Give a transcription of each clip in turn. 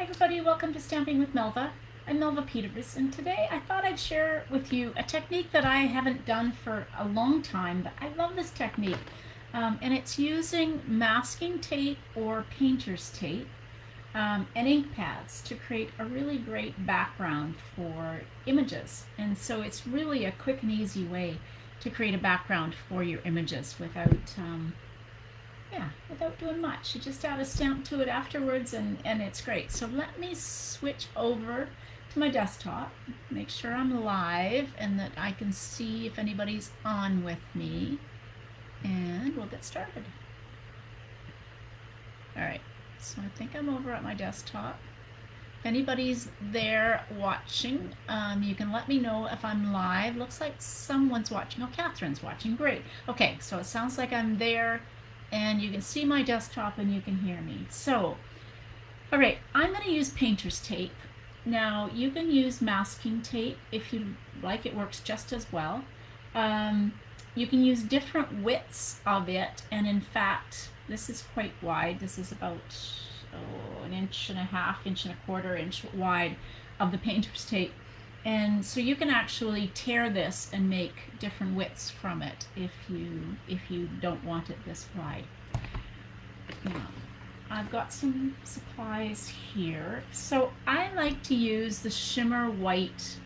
everybody, welcome to Stamping with Melva. I'm Melva Peters, and today I thought I'd share with you a technique that I haven't done for a long time, but I love this technique. And it's using masking tape or painter's tape and ink pads to create a really great background for images. And so it's really a quick and easy way to create a background for your images without doing much. You just add a stamp to it afterwards and it's great. So let me switch over to my desktop, make sure I'm live and that I can see if anybody's on with me, and we'll get started. Alright, so I think I'm over at my desktop. If anybody's there watching, you can let me know if I'm live. Looks like someone's watching. Oh, Catherine's watching. Great. Okay, so it sounds like I'm there and you can see my desktop and you can hear me. So, all right, I'm going to use painter's tape. Now, you can use masking tape if you like. It works just as well. You can use different widths of it, and in fact, this is quite wide. This is about an inch and a half, inch and a quarter inch wide of the painter's tape. And so you can actually tear this and make different widths from it if you don't want it this wide. Now, I've got some supplies here. So I like to use the shimmer white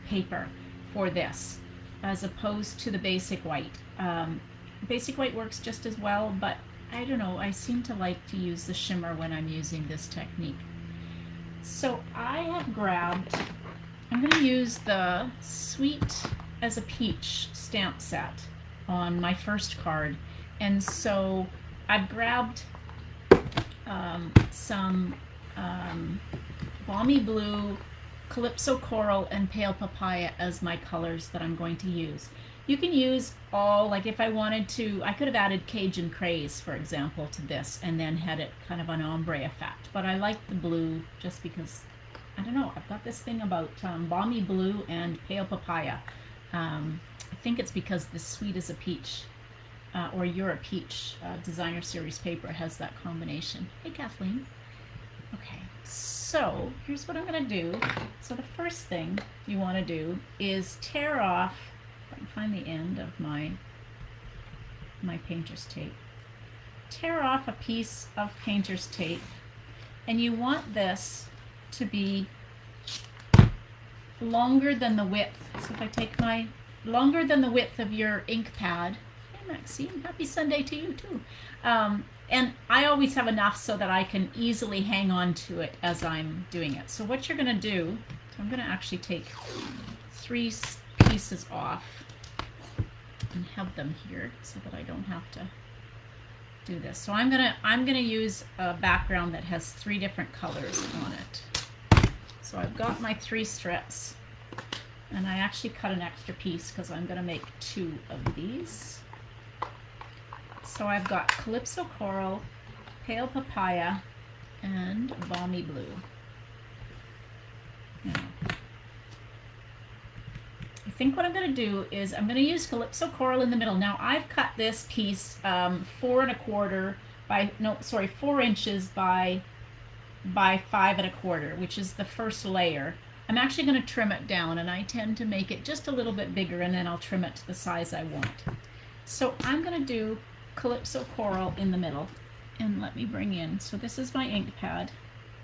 paper for this as opposed to the basic white. Basic white works just as well, but I don't know, I seem to like to use the shimmer when I'm using this technique. So I have grabbed, I'm going to use the Sweet as a Peach stamp set on my first card. And so I've grabbed some Balmy Blue, Calypso Coral, and Pale Papaya as my colors that I'm going to use. You can use all, like if I wanted to, I could have added Cajun Craze, for example, to this and then had it kind of an ombre effect. But I like the blue just because, I don't know, I've got this thing about Balmy Blue and Pale Papaya. I think it's because the Sweet as a Peach or You're a Peach designer series paper has that combination. Hey, Kathleen. Okay, so here's what I'm going to do. So the first thing you want to do is tear off, if I can find the end of my painter's tape. Tear off a piece of painter's tape, and you want this to be longer than the width. So if I take my longer than the width of your ink pad. Hey Maxine, happy Sunday to you too. And I always have enough so that I can easily hang on to it as I'm doing it. So what you're going to do, so I'm going to actually take 3 pieces off and have them here so that I don't have to do this. So I'm gonna use a background that has 3 different colors on it. So I've got my 3 strips, and I actually cut an extra piece because I'm gonna make 2 of these. So I've got Calypso Coral, Pale Papaya, and Balmy Blue. Now, I think what I'm going to do is I'm going to use Calypso Coral in the middle. Now I've cut this piece 4 inches by 5 1/4, which is the first layer. I'm actually going to trim it down, and I tend to make it just a little bit bigger, and then I'll trim it to the size I want. So I'm going to do Calypso Coral in the middle, and let me bring in, so this is my ink pad.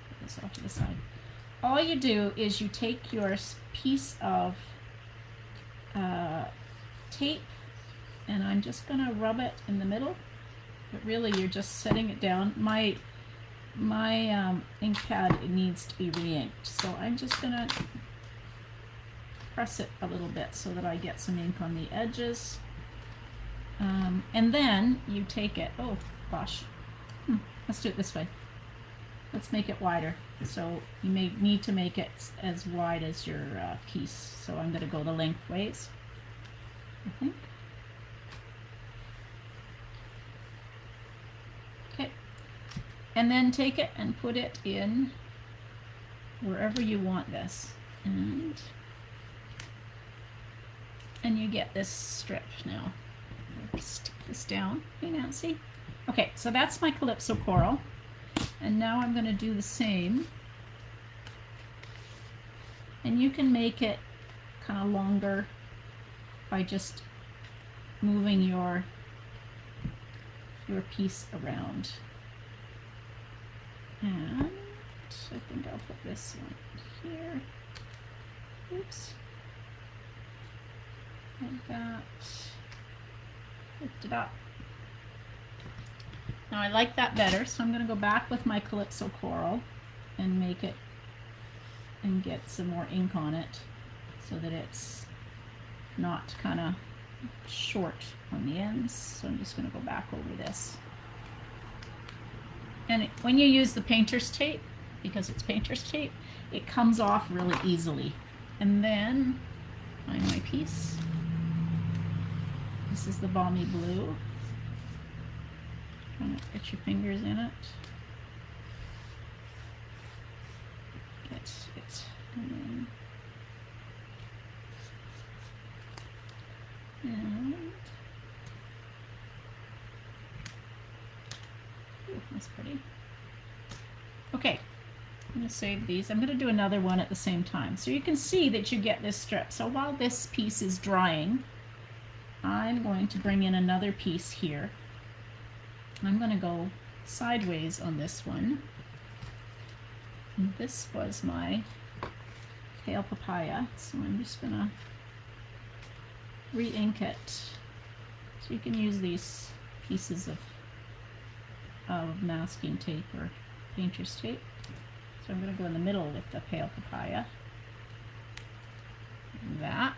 Put this off to the side. All you do is you take your piece of tape, and I'm just going to rub it in the middle, but really you're just setting it down. My ink pad needs to be re-inked, so I'm just going to press it a little bit so that I get some ink on the edges. And then you take it, oh gosh, let's do it this way. Let's make it wider. So you may need to make it as wide as your piece. So I'm going to go the lengthways, I think. Okay. And then take it and put it in wherever you want this. And you get this strip now. Stick this down. Hey Nancy. Okay, so that's my Calypso Coral. And now I'm going to do the same. And you can make it kind of longer by just moving your piece around. And I think I'll put this one here. Oops. Like that. Lift it up. Now I like that better, so I'm going to go back with my Calypso Coral and make it and get some more ink on it so that it's not kind of short on the ends. So I'm just going to go back over this. And when you use the painter's tape, because it's painter's tape, it comes off really easily. And then find my piece. This is the Balmy Blue. Trying to get your fingers in it. Get it. And ooh, that's pretty. Okay, I'm going to save these. I'm going to do another one at the same time. So you can see that you get this strip. So while this piece is drying, I'm going to bring in another piece here. I'm going to go sideways on this one. And this was my Pale Papaya, so I'm just going to re-ink it. So you can use these pieces of masking tape or painter's tape. So I'm going to go in the middle with the Pale Papaya. That.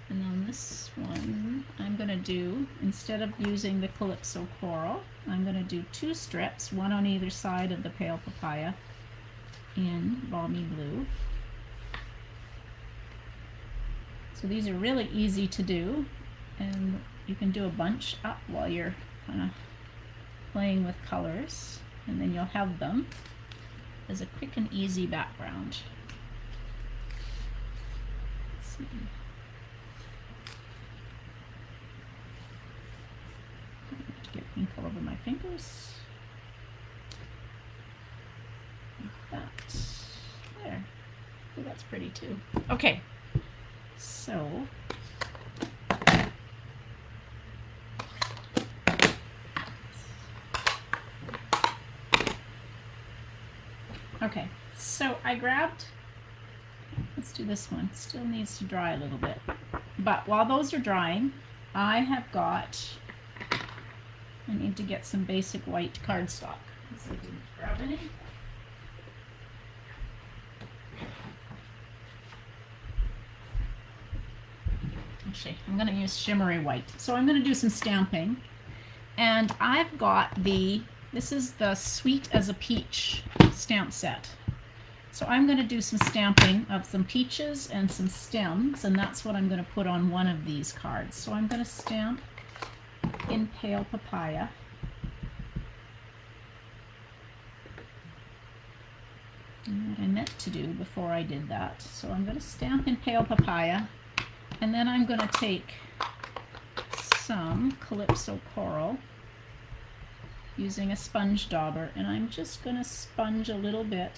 And on this one, I'm going to do, instead of using the Calypso Coral, I'm going to do 2 strips, one on either side of the Pale Papaya in Balmy Blue. So these are really easy to do, and you can do a bunch up while you're kind of playing with colors, and then you'll have them as a quick and easy background. Let's see. Get ink all over my fingers. Like that. There. Oh, that's pretty too. Okay. So okay. So I grabbed, let's do this one. Still needs to dry a little bit. But while those are drying, I need to get some basic white cardstock. So I didn't grab any. Actually, I'm going to use shimmery white. So I'm going to do some stamping. And I've got this is the Sweet as a Peach stamp set. So I'm going to do some stamping of some peaches and some stems, and that's what I'm going to put on one of these cards. So I'm going to stamp in Pale Papaya. And what I meant to do before I did that. So I'm going to stamp in Pale Papaya, and then I'm going to take some Calypso Coral using a sponge dauber, and I'm just going to sponge a little bit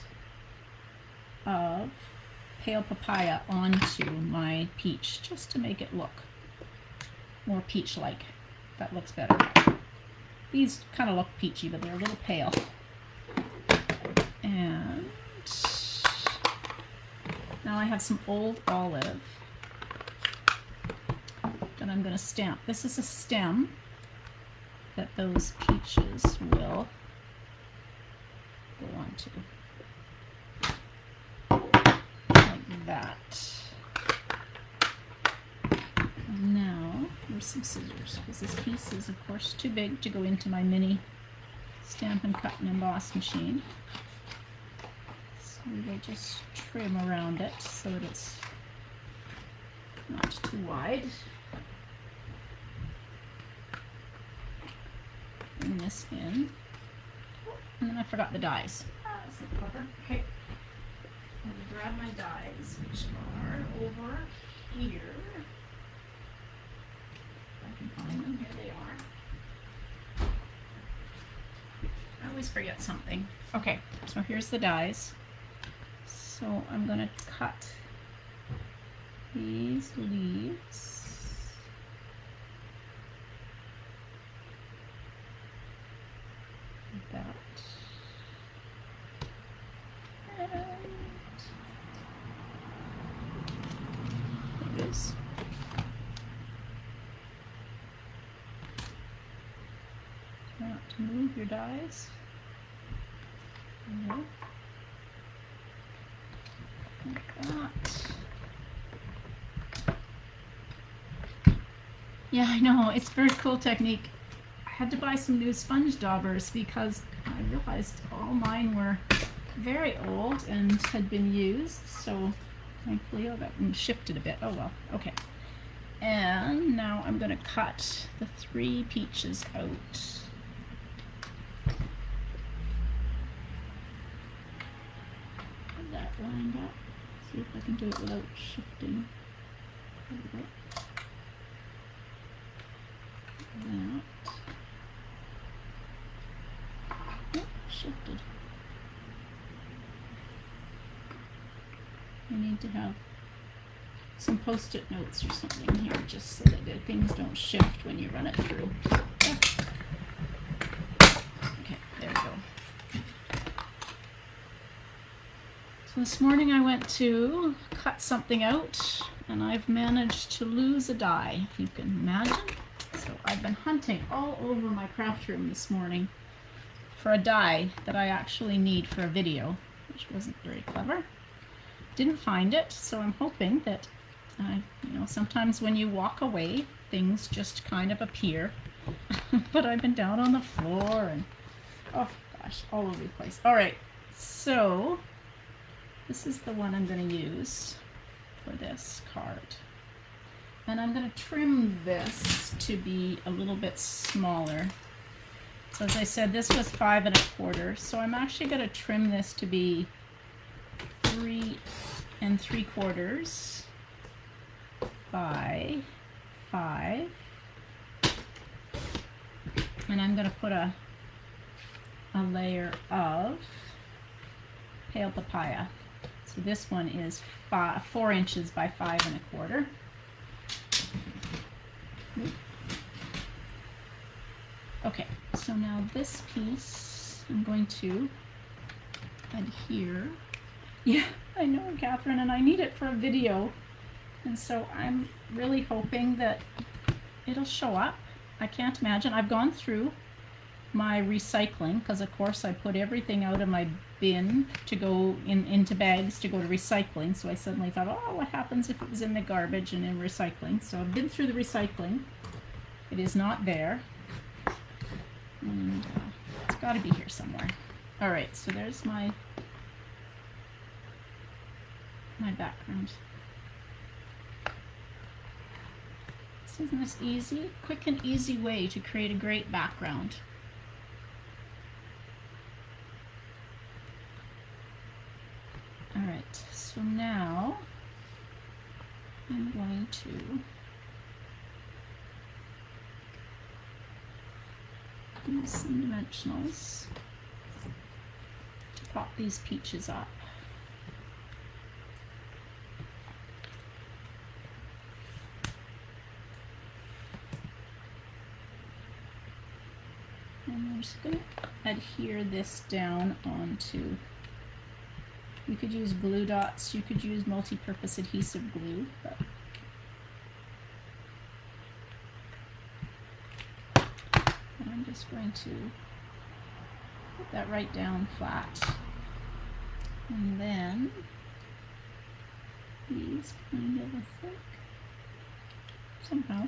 of Pale Papaya onto my peach, just to make it look more peach-like. That looks better. These kind of look peachy, but they're a little pale. And now I have some old olive that I'm going to stamp. This is a stem that those peaches will go onto. Like that. And now, here's some scissors, because this piece is, of course, too big to go into my mini Stampin' Cut and Emboss machine. So we just trim around it so that it's not too wide. Bring this in. And then I forgot the dies. Okay. I'm going to grab my dies, which are over here. If I can find them, here they are. always forget something. Okay, so here's the dies. So I'm going to cut these leaves. Like that. And there it is. Try not to move your dies. There. Like that. Yeah, I know, it's a very cool technique. I had to buy some new sponge daubers because I realized all mine were very old and had been used, so thankfully I got them shifted a bit. Oh well, okay. And now I'm going to cut the 3 peaches out. Get that lined up. See if I can do it without shifting. There we go. That. Oh, shifted. I need to have some post-it notes or something here just so that the things don't shift when you run it through. Yeah. Okay, there we go. So this morning I went to cut something out and I've managed to lose a die, if you can imagine. So I've been hunting all over my craft room this morning for a die that I actually need for a video, which wasn't very clever. Didn't find it, so I'm hoping that, you know, sometimes when you walk away, things just kind of appear. But I've been down on the floor and, oh gosh, all over the place. All right, so this is the one I'm going to use for this card. And I'm going to trim this to be a little bit smaller. So as I said, this was 5 1/4, so I'm actually going to trim this to be 3 3/4 by 5. And I'm going to put a layer of pale papaya. So this one is 4 inches by 5 1/4. Okay, so now this piece I'm going to adhere. Yeah, I know, Catherine, and I need it for a video, and so I'm really hoping that it'll show up. I can't imagine. I've gone through my recycling because of course I put everything out of my bin to go into bags to go to recycling, so I suddenly thought, oh, what happens if it was in the garbage and in recycling? So I've been through the recycling. It is not there, and it's got to be here somewhere. All right, so there's my background. Isn't this easy? Quick and easy way to create a great background. All right, so now I'm going to use some dimensionals to pop these peaches up. And I'm just going to adhere this down onto, you could use glue dots, you could use multi-purpose adhesive glue, but I'm just going to put that right down flat. And then these kind of, I think, somehow.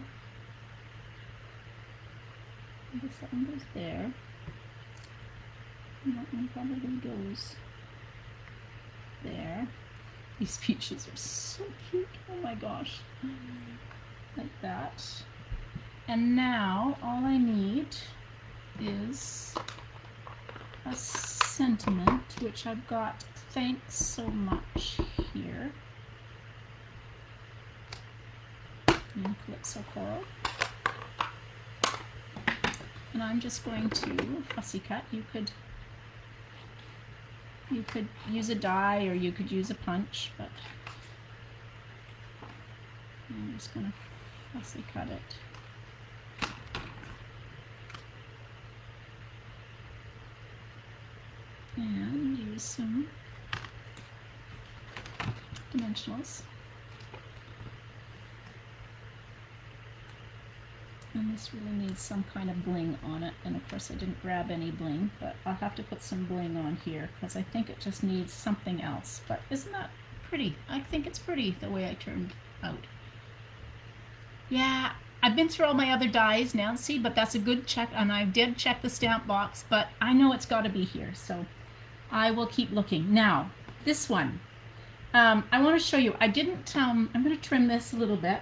I guess that one goes there. And that one probably goes there. These peaches are so cute. Oh my gosh. Like that. And now all I need is a sentiment, which I've got thanks so much here. And Calypso Coral. And I'm just going to fussy cut. You could You could use a die or you could use a punch, but I'm just going to fussy cut it. And use some dimensionals. And this really needs some kind of bling on it. And of course I didn't grab any bling, but I'll have to put some bling on here because I think it just needs something else. But isn't that pretty? I think it's pretty the way I turned out. Yeah, I've been through all my other dies, Nancy, but that's a good check. And I did check the stamp box, but I know it's got to be here. So I will keep looking. Now, this one. I want to show you. I didn't, I'm going to trim this a little bit.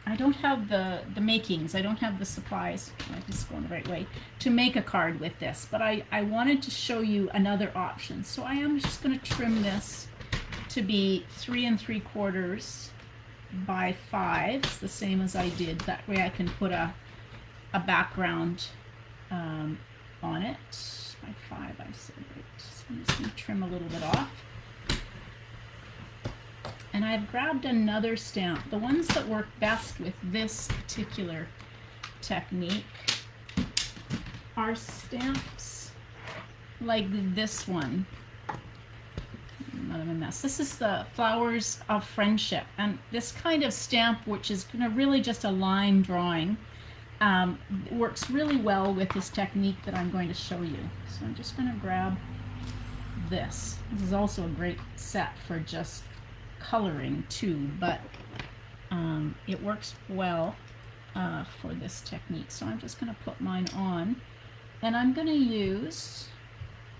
I don't have the makings. I don't have the supplies. I'm just going the right way to make a card with this. But I wanted to show you another option. So I am just going to trim this to be 3 3/4 by 5, the same as I did. That way I can put a background on it. By 5, I said. Right. So I'm just going to trim a little bit off. And I've grabbed another stamp. The ones that work best with this particular technique are stamps like this one. Not a mess. This is the Flowers of Friendship. And this kind of stamp, which is really just a line drawing, works really well with this technique that I'm going to show you. So I'm just going to grab this. This is also a great set for just coloring too, but it works well for this technique. So I'm just going to put mine on, and I'm going to use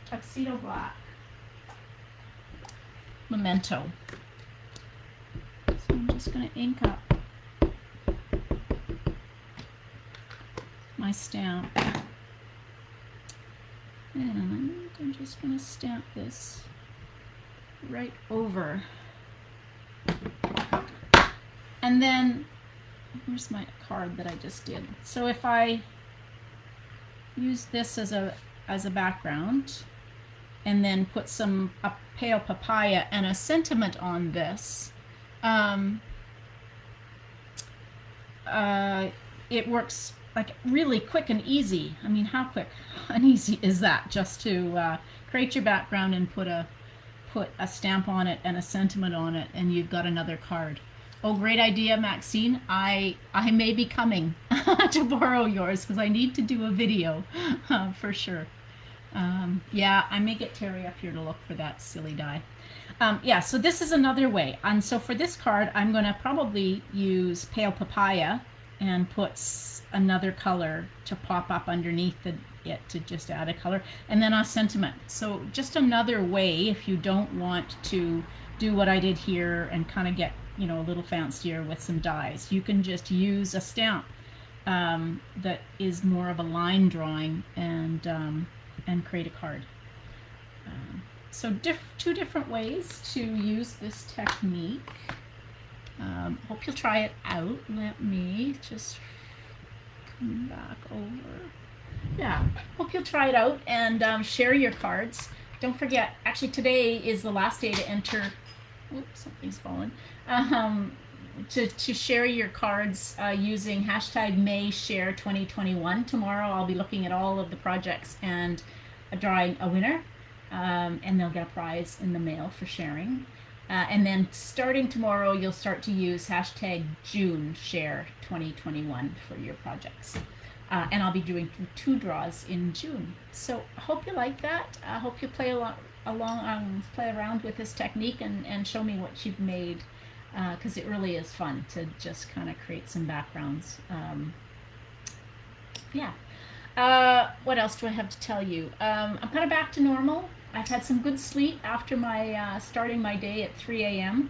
Tuxedo Black Memento. So I'm just going to ink up my stamp, and I'm just going to stamp this right over. And then, here's my card that I just did. So if I use this as a background, and then put some pale papaya and a sentiment on this, it works like really quick and easy. I mean, how quick and easy is that? Just to create your background and put a stamp on it and a sentiment on it, and you've got another card. Oh, great idea, Maxine. I may be coming to borrow yours because I need to do a video for sure. Yeah, I may get Terry up here to look for that silly die. Yeah, so this is another way. And so for this card, I'm going to probably use Pale Papaya and put another color to pop up underneath it to just add a color, and then a sentiment. So just another way, if you don't want to do what I did here and kind of get, you know, a little fancier with some dies, you can just use a stamp that is more of a line drawing and create a card. So two different ways to use this technique. Hope you'll try it out. Let me just come back over. Yeah, hope you'll try it out and share your cards. Don't forget, actually today is the last day to enter. Oops, something's fallen. To share your cards using hashtag #MayShare2021. Tomorrow I'll be looking at all of the projects and drawing a winner, and they'll get a prize in the mail for sharing. And then starting tomorrow, you'll start to use hashtag JuneShare2021 for your projects. And I'll be doing 2 draws in June. So I hope you like that. I hope you play play around with this technique and show me what you've made, because it really is fun to just kind of create some backgrounds. Yeah. What else do I have to tell you? I'm kind of back to normal. I've had some good sleep after my starting my day at 3 a.m.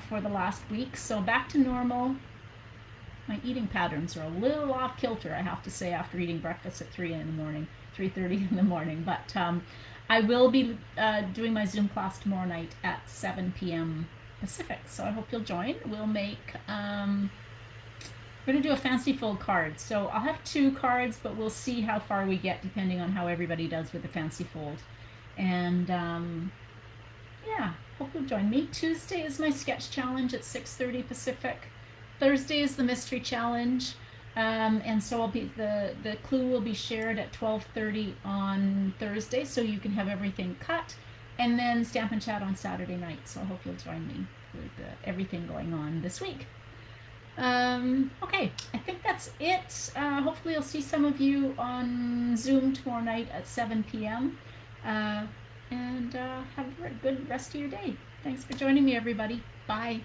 For the last week, so back to normal. My eating patterns are a little off kilter, I have to say, after eating breakfast at 3:30 in the morning. But I will be doing my Zoom class tomorrow night at 7 p.m. Pacific, so I hope you'll join. We'll make, we're going to do a fancy fold card. So I'll have 2 cards, but we'll see how far we get depending on how everybody does with the fancy fold. And yeah, hope you'll join me. Tuesday is my sketch challenge at 6:30 Pacific. Thursday is the mystery challenge. And so the clue will be shared at 12:30 on Thursday, so you can have everything cut, and then Stampin' Chat on Saturday night. So I hope you'll join me for everything going on this week. Okay, I think that's it. Hopefully I'll see some of you on Zoom tomorrow night at 7 p.m. And have a good rest of your day. Thanks for joining me, everybody. Bye.